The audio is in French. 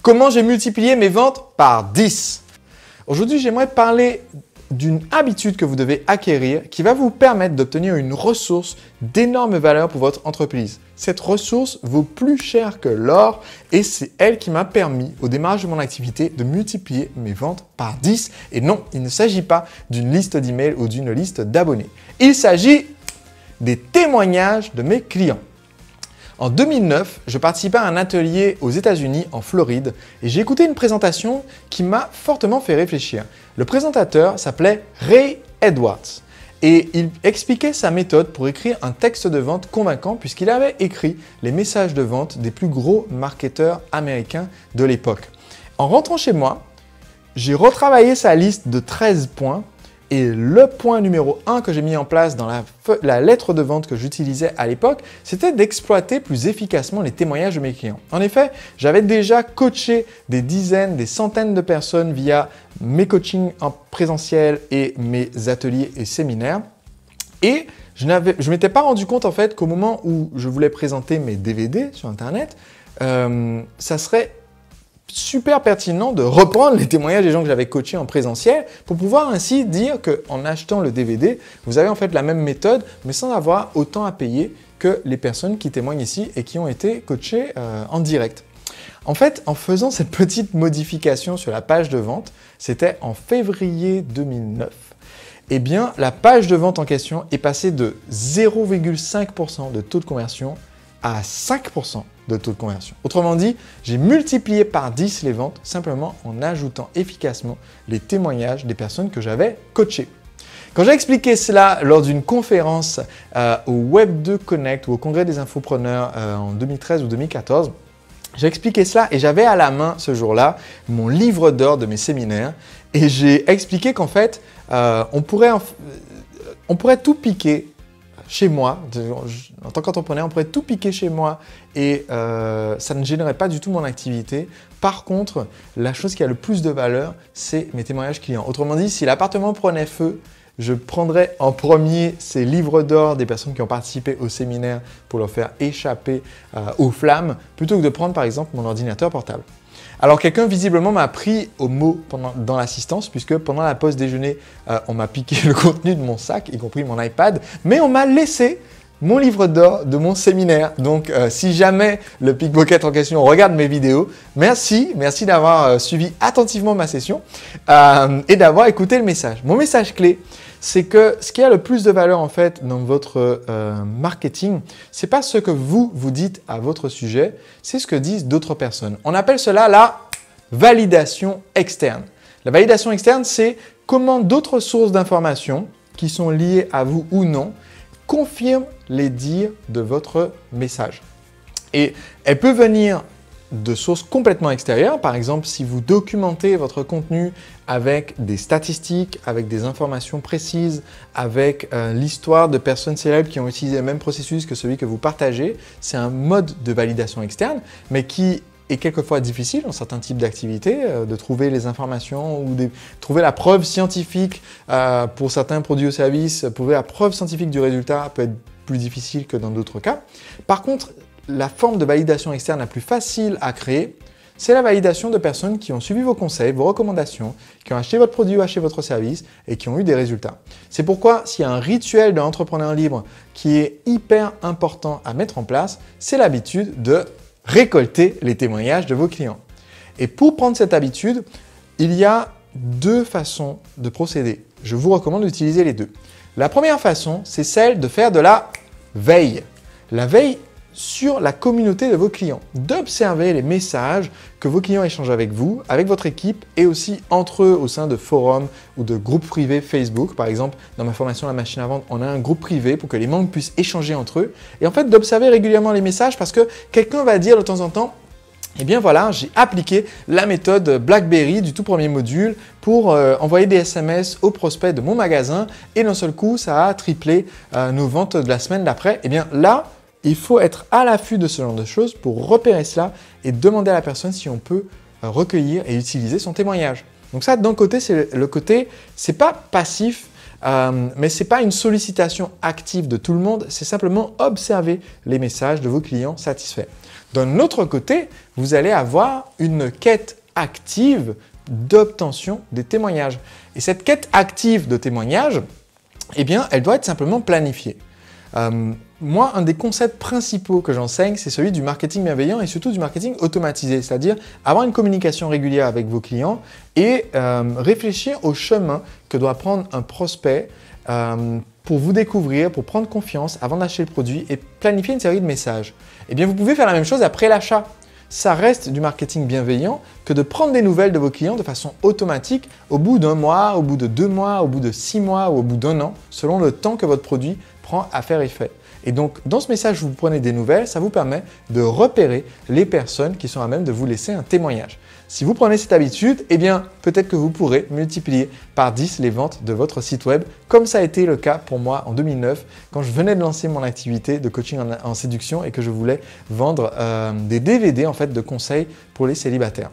Comment j'ai multiplié mes ventes par 10? Aujourd'hui, j'aimerais parler d'une habitude que vous devez acquérir qui va vous permettre d'obtenir une ressource d'énorme valeur pour votre entreprise. Cette ressource vaut plus cher que l'or et c'est elle qui m'a permis, au démarrage de mon activité, de multiplier mes ventes par 10. Et non, il ne s'agit pas d'une liste d'emails ou d'une liste d'abonnés. Il s'agit des témoignages de mes clients. En 2009, je participais à un atelier aux États-Unis, en Floride, et j'ai écouté une présentation qui m'a fortement fait réfléchir. Le présentateur s'appelait Ray Edwards et il expliquait sa méthode pour écrire un texte de vente convaincant puisqu'il avait écrit les messages de vente des plus gros marketeurs américains de l'époque. En rentrant chez moi, j'ai retravaillé sa liste de 13 points. Et le point numéro 1 que j'ai mis en place dans la lettre de vente que j'utilisais à l'époque, c'était d'exploiter plus efficacement les témoignages de mes clients. En effet, j'avais déjà coaché des dizaines, des centaines de personnes via mes coachings en présentiel et mes ateliers et séminaires. Et je ne m'étais pas rendu compte en fait qu'au moment où je voulais présenter mes DVD sur Internet, ça serait super pertinent de reprendre les témoignages des gens que j'avais coachés en présentiel pour pouvoir ainsi dire qu'en achetant le DVD, vous avez en fait la même méthode mais sans avoir autant à payer que les personnes qui témoignent ici et qui ont été coachées en direct. En fait, en faisant cette petite modification sur la page de vente, c'était en février 2009, eh bien la page de vente en question est passée de 0,5% de taux de conversion à 5% de taux de conversion. Autrement dit, j'ai multiplié par 10 les ventes simplement en ajoutant efficacement les témoignages des personnes que j'avais coachées. Quand j'ai expliqué cela lors d'une conférence au Web2 Connect ou au Congrès des infopreneurs en 2013 ou 2014, j'ai expliqué cela et j'avais à la main ce jour-là mon livre d'or de mes séminaires et j'ai expliqué qu'en fait, on pourrait tout piquer chez moi, en tant qu'entrepreneur, on pourrait tout piquer chez moi et ça ne gênerait pas du tout mon activité. Par contre, la chose qui a le plus de valeur, c'est mes témoignages clients. Autrement dit, si l'appartement prenait feu, je prendrais en premier ces livres d'or des personnes qui ont participé au séminaire pour leur faire échapper aux flammes, plutôt que de prendre par exemple mon ordinateur portable. Alors quelqu'un visiblement m'a pris au mot dans l'assistance puisque pendant la pause déjeuner, on m'a piqué le contenu de mon sac, y compris mon iPad, mais on m'a laissé mon livre d'or de mon séminaire. Donc si jamais le pickpocket en question regarde mes vidéos, merci d'avoir suivi attentivement ma session et d'avoir écouté le message. Mon message clé, c'est que ce qui a le plus de valeur en fait dans votre marketing, c'est pas ce que vous dites à votre sujet, c'est ce que disent d'autres personnes. On appelle cela la validation externe. La validation externe, c'est comment d'autres sources d'informations qui sont liées à vous ou non confirment les dires de votre message. Et elle peut venir de sources complètement extérieures. Par exemple, si vous documentez votre contenu avec des statistiques, avec des informations précises, avec l'histoire de personnes célèbres qui ont utilisé le même processus que celui que vous partagez, c'est un mode de validation externe, mais qui est quelquefois difficile dans certains types d'activités, de trouver les informations ou de trouver la preuve scientifique pour certains produits ou services. Trouver la preuve scientifique du résultat peut être plus difficile que dans d'autres cas. Par contre, la forme de validation externe la plus facile à créer, c'est la validation de personnes qui ont suivi vos conseils, vos recommandations, qui ont acheté votre produit ou acheté votre service et qui ont eu des résultats. C'est pourquoi s'il y a un rituel de l'entrepreneur libre qui est hyper important à mettre en place, c'est l'habitude de récolter les témoignages de vos clients. Et pour prendre cette habitude, il y a deux façons de procéder. Je vous recommande d'utiliser les deux. La première façon, c'est celle de faire de la veille. La veille sur la communauté de vos clients, d'observer les messages que vos clients échangent avec vous, avec votre équipe et aussi entre eux au sein de forums ou de groupes privés Facebook. Par exemple, dans ma formation La Machine à Vendre, on a un groupe privé pour que les membres puissent échanger entre eux et en fait d'observer régulièrement les messages parce que quelqu'un va dire de temps en temps eh bien voilà, j'ai appliqué la méthode BlackBerry du tout premier module pour envoyer des SMS aux prospects de mon magasin et d'un seul coup, ça a triplé nos ventes de la semaine d'après. Eh bien là, il faut être à l'affût de ce genre de choses pour repérer cela et demander à la personne si on peut recueillir et utiliser son témoignage. Donc ça, d'un côté, c'est le côté, c'est pas passif, mais ce n'est pas une sollicitation active de tout le monde, c'est simplement observer les messages de vos clients satisfaits. D'un autre côté, vous allez avoir une quête active d'obtention des témoignages. Et cette quête active de témoignages, eh bien, elle doit être simplement planifiée. Moi, un des concepts principaux que j'enseigne, c'est celui du marketing bienveillant et surtout du marketing automatisé, c'est-à-dire avoir une communication régulière avec vos clients et réfléchir au chemin que doit prendre un prospect pour vous découvrir, pour prendre confiance avant d'acheter le produit et planifier une série de messages. Eh bien, vous pouvez faire la même chose après l'achat. Ça reste du marketing bienveillant que de prendre des nouvelles de vos clients de façon automatique au bout d'un mois, au bout de 2 mois, au bout de 6 mois ou au bout d'1 an, selon le temps que votre produit prend à faire effet. Et donc, dans ce message où vous prenez des nouvelles, ça vous permet de repérer les personnes qui sont à même de vous laisser un témoignage. Si vous prenez cette habitude, eh bien, peut-être que vous pourrez multiplier par 10 les ventes de votre site web, comme ça a été le cas pour moi en 2009, quand je venais de lancer mon activité de coaching en séduction et que je voulais vendre des DVD en fait, de conseils pour les célibataires.